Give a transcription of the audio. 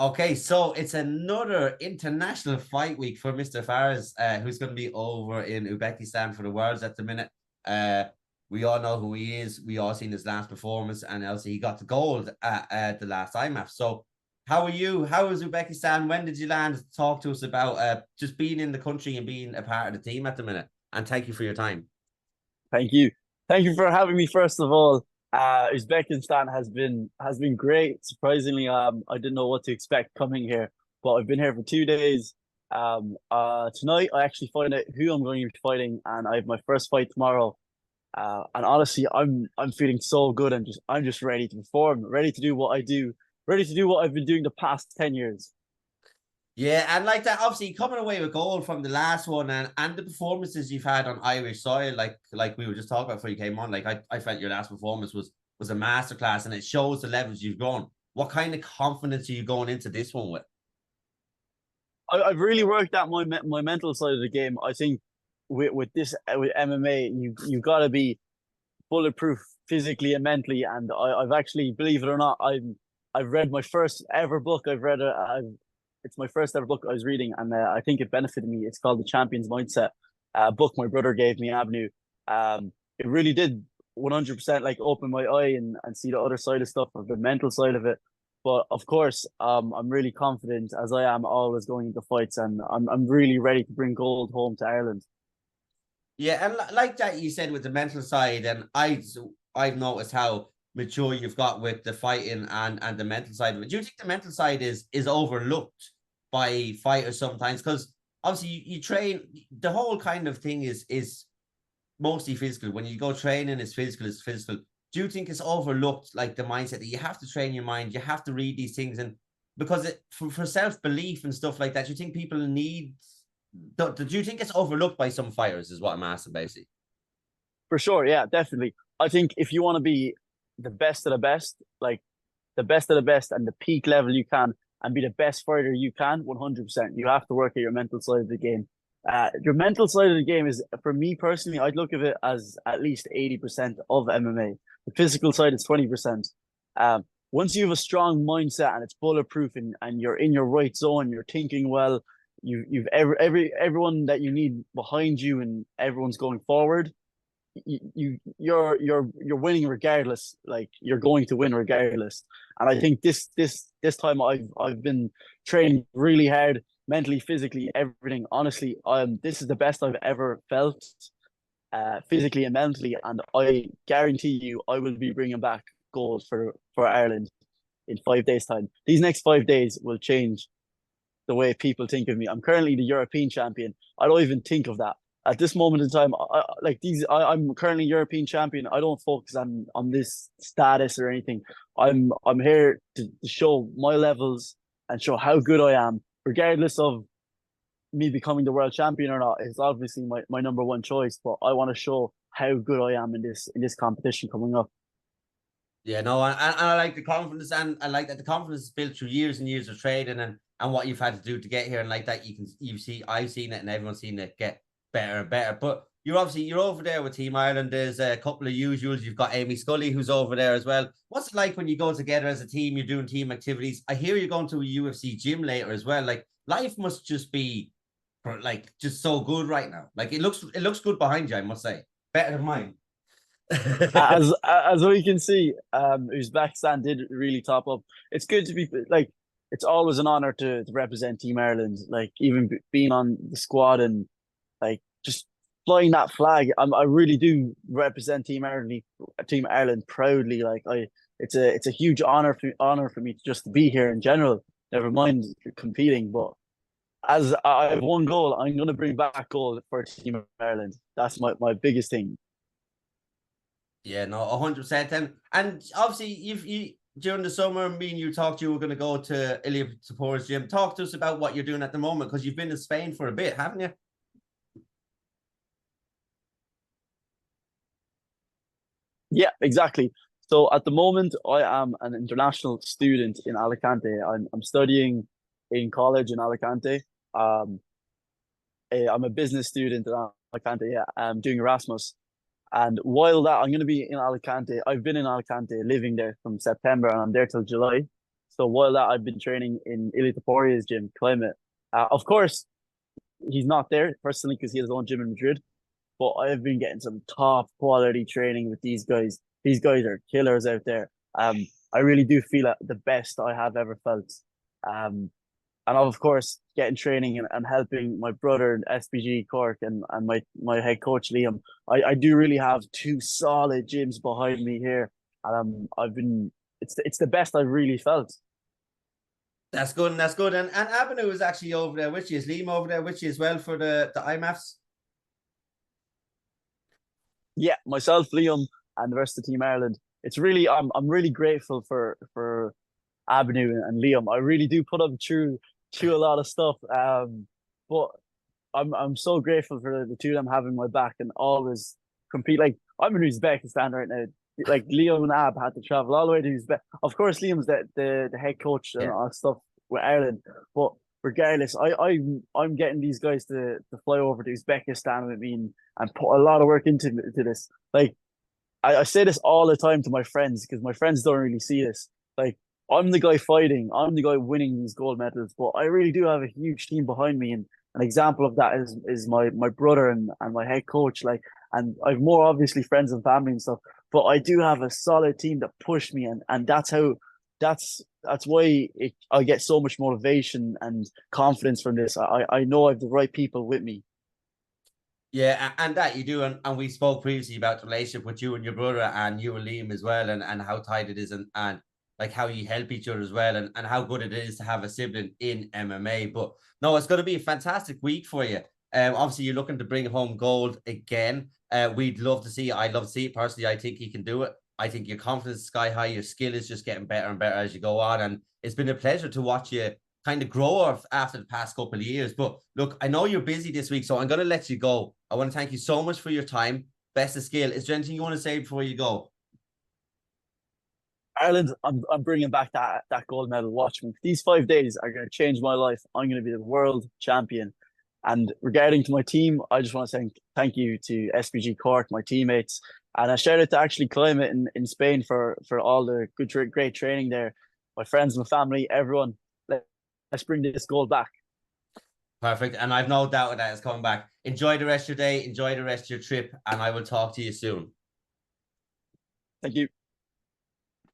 Okay, so it's another international fight week for Mr. Fares, who's going to be over in Uzbekistan for the Worlds at the minute. Uh, we all know who he is. We all seen his last performance, and also he got the gold at the last IMAF. So, how are you? How is Uzbekistan? When did you land? Talk to us about just being in the country and being a part of the team at the minute. And thank you for your time. Thank you. Thank you for having me, first of all. Uzbekistan has been great. Surprisingly, I didn't know what to expect coming here, but I've been here for 2 days. Tonight I actually find out who I'm going to be fighting, and I have my first fight tomorrow. And honestly, I'm feeling so good. I'm just ready to perform, ready to do what I do, ready to do what I've been doing the past 10 years. Yeah, and like that, obviously coming away with gold from the last one and the performances you've had on Irish soil, like we were just talking about before you came on, like I felt your last performance was a masterclass and it shows the levels you've grown. What kind of confidence are you going into this one with? I've really worked at my mental side of the game. I think with MMA, you got to be bulletproof physically and mentally. And I've actually, believe it or not, I've read my first ever book. It's my first ever book I was reading, and I think it benefited me. It's called The Champion's Mindset, a book my brother gave me, Avenue. It really did 100% like open my eye and see the other side of stuff, of the mental side of it. But of course, I'm really confident, as I am always going into fights, and I'm really ready to bring gold home to Ireland. Yeah, and like that you said with the mental side, and I've noticed how mature you've got with the fighting and the mental side of it. Do you think the mental side is overlooked by fighters sometimes? Because obviously you train the whole kind of thing is mostly physical. When you go training, it's physical, it's physical. Do you think it's overlooked, like the mindset that you have to train your mind, you have to read these things, and because for self belief and stuff like that, do you think people need? Do you think it's overlooked by some fighters? Is what I'm asking, basically. For sure, yeah, definitely. I think if you want to be the best of the best, like the best of the best and the peak level you can, and be the best fighter you can, 100%, you have to work at your mental side of the game. Your mental side of the game is, for me personally, I'd look at it as at least 80% of MMA. The physical side is 20%. Um, Once you have a strong mindset and it's bulletproof, and you're in your right zone, you're thinking well, you've everyone that you need behind you, and everyone's going forward. You're winning regardless. Like, you're going to win regardless. And I think this time I've been training really hard, mentally, physically, everything. Honestly, this is the best I've ever felt, physically and mentally, and I guarantee you I will be bringing back gold for Ireland in 5 days time. These next 5 days will change the way people think of me. I'm currently the European champion. I don't even think of that at this moment in time. I'm currently European champion. I don't focus on this status or anything. I'm here to show my levels and show how good I am, regardless of me becoming the world champion or not. It's obviously my number one choice, but I want to show how good I am in this competition coming up. Yeah, no, and I like the confidence, and I like that the confidence is built through years and years of training and what you've had to do to get here, and like that I've seen it, and everyone's seen it get better and better. But you're over there with Team Ireland. There's a couple of usuals. You've got Amy Scully who's over there as well. What's it like when you go together as a team? You're doing team activities. I hear you're going to a UFC gym later as well. Like, life must just be like just so good right now. Like, it looks good behind you, I must say, better than mine. As we can see, Uzbekistan did really top up. It's good to be like. It's always an honor to represent Team Ireland. Like, even being on the squad, and like just flying that flag. I really do represent Team Ireland proudly. Like, it's a huge honor for me to just be here in general. Never mind competing, but as I have one goal, I'm gonna bring back gold for Team Ireland. That's my biggest thing. Yeah, no, 100%. And obviously, you during the summer, me and you talked. You were going to go to Ilya Tapora's gym. Talk to us about what you're doing at the moment, because you've been in Spain for a bit, haven't you? Yeah, exactly. So at the moment, I am an international student in Alicante. I'm studying in college in Alicante. Um, I'm a business student in Alicante. Yeah, I'm doing Erasmus. And while that, I'm going to be in Alicante. I've been in Alicante, living there from September, and I'm there till July. So while that, I've been training in Ili Taporia's gym, Climate. Of course, he's not there personally because he has his own gym in Madrid. But I've been getting some top quality training with these guys. These guys are killers out there. I really do feel the best I have ever felt. And of course, getting training and helping my brother in SPG Cork and my head coach Liam. I do really have two solid gyms behind me here. I've been it's the best I've really felt. That's good, and that's good. And Avenue is actually over there, which is Liam over there, which is well for the IMAFs. Yeah, myself, Liam, and the rest of Team Ireland. It's really I'm really grateful for Avenue and Liam. I really do put them through a lot of stuff. But I'm so grateful for the two of them having my back and always compete. Like I'm in Uzbekistan right now. Like Liam and Ab had to travel all the way to Uzbekistan. Of course, Liam's the head coach and all that stuff with Ireland. But regardless, I'm getting these guys to fly over to Uzbekistan with me and put a lot of work into this. Like I say this all the time to my friends because my friends don't really see this. Like I'm the guy fighting, I'm the guy winning these gold medals, but I really do have a huge team behind me. And an example of that is my brother and my head coach. Like, and I've more obviously friends and family and stuff, but I do have a solid team that push me, and that's why I get so much motivation and confidence from this. I know I have the right people with me. Yeah, and that you do, and we spoke previously about the relationship with you and your brother and you and Liam as well, and how tight it is, and like how you help each other as well, and how good it is to have a sibling in MMA. But no, it's going to be a fantastic week for you. Obviously you're looking to bring home gold again. We'd love to see it. I'd love to see it personally. I think you can do it. I think your confidence is sky high. Your skill is just getting better and better as you go on, and it's been a pleasure to watch you kind of grow after the past couple of years. But look, I know you're busy this week, so I'm going to let you go. I want to thank you so much for your time. Best of skill. Is there anything you want to say before you go? Ireland, I'm bringing back that gold medal. Watch me. These 5 days are going to change my life. I'm going to be the world champion. And regarding to my team, I just want to thank you to SPG Cork, my teammates, and a shout out to actually Climate in Spain for all the great training there. My friends, my family, everyone. Let's bring this gold back. Perfect. And I've no doubt that it's coming back. Enjoy the rest of your day. Enjoy the rest of your trip. And I will talk to you soon. Thank you.